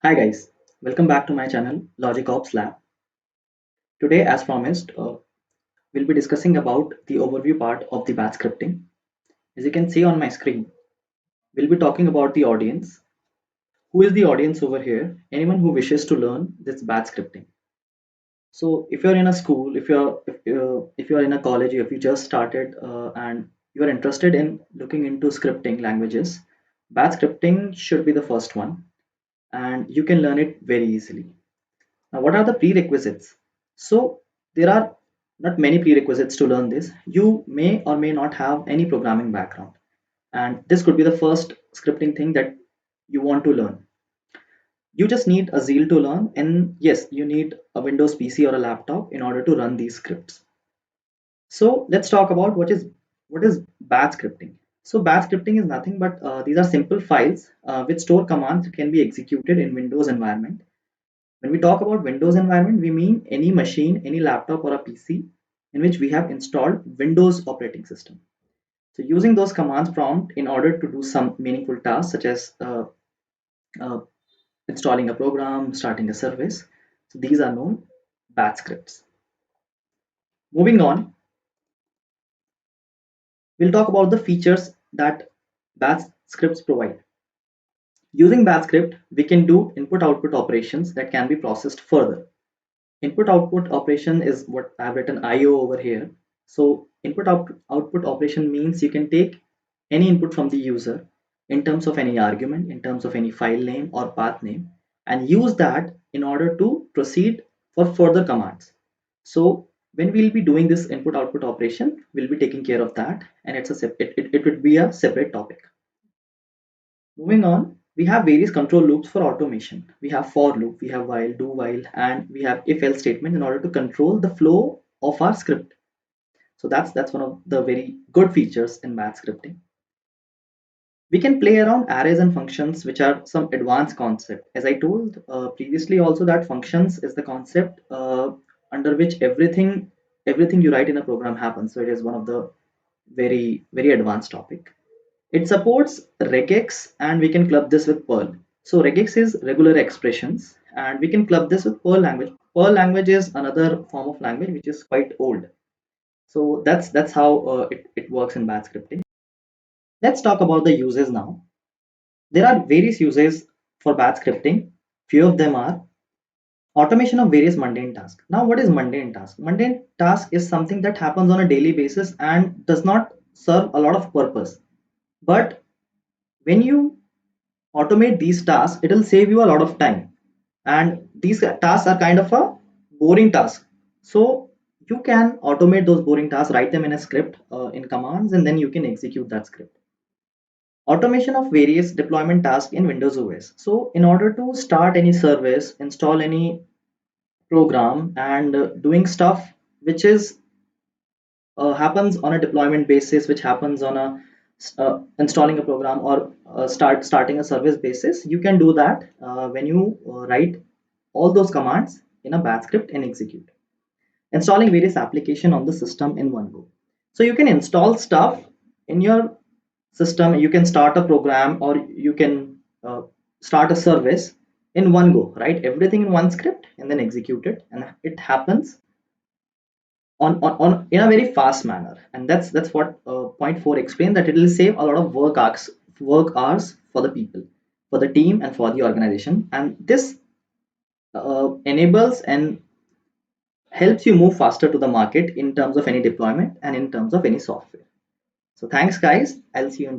Hi guys, welcome back to my channel Logic Ops Lab. Today, as promised, we'll be discussing about the overview part of the batch scripting. As you can see on my screen, we'll be talking about the audience. Who is the audience over here? Anyone who wishes to learn this batch scripting. So, if you're in a school, if you're in a college, if you just started and you're interested in looking into scripting languages, batch scripting should be the first one, and you can learn it very easily. Now, what are the prerequisites? So, there are not many prerequisites to learn this. You may or may not have any programming background, and this could be the first scripting thing that you want to learn. You just need a zeal to learn, and yes, you need a Windows PC or a laptop in order to run these scripts. So, let's talk about what is batch scripting. So, batch scripting is nothing but these are simple files which store commands that can be executed in Windows environment. When we talk about Windows environment, we mean any machine, any laptop or a PC in which we have installed Windows operating system. So using those commands prompt in order to do some meaningful tasks such as uh, installing a program, starting a service. So these are known batch scripts. Moving on, we'll talk about the features that batch scripts provide. Using batch script, we can do input output operations that can be processed further. Input output operation is what I've written IO over here. So output operation means you can take any input from the user in terms of any argument, in terms of any file name or path name, and use that in order to proceed for further commands. So when we'll be doing this input output operation, we'll be taking care of that, and it would be a separate topic. Moving on, we have various control loops for automation. We have for loop, we have while, do while, and we have if else statement in order to control the flow of our script. So that's one of the very good features in batch scripting. We can play around arrays and functions, which are some advanced concept. As I told previously, also that functions is the concept under which everything you write in a program happens. So it is one of the very advanced topic. It supports regex and we can club this with Perl. So regex is regular expressions and we can club this with Perl language. Perl language is another form of language which is quite old. So that's how it works in batch scripting. Let's talk about the uses now. There are various uses for batch scripting. Few of them are automation of various mundane tasks. Now, what is mundane task? Mundane task is something that happens on a daily basis and does not serve a lot of purpose. But when you automate these tasks, it will save you a lot of time, and these tasks are kind of a boring task. So you can automate those boring tasks, write them in a script in commands, and then you can execute that script. Automation of various deployment tasks in Windows OS. So in order to start any service, install any program, and doing stuff which is happens on a deployment basis, which happens on a installing a program or starting a service basis, you can do that when you write all those commands in a batch script and execute. Installing various application on the system in one go. So you can install stuff in your system. You can start a program or you can start a service in one go. Write everything in one script and then execute it, and it happens on in a very fast manner. And that's what point 4 explained, that it will save a lot of work hours for the people, for the team and for the organization, and this enables and helps you move faster to the market in terms of any deployment and in terms of any software. So thanks guys, I'll see you in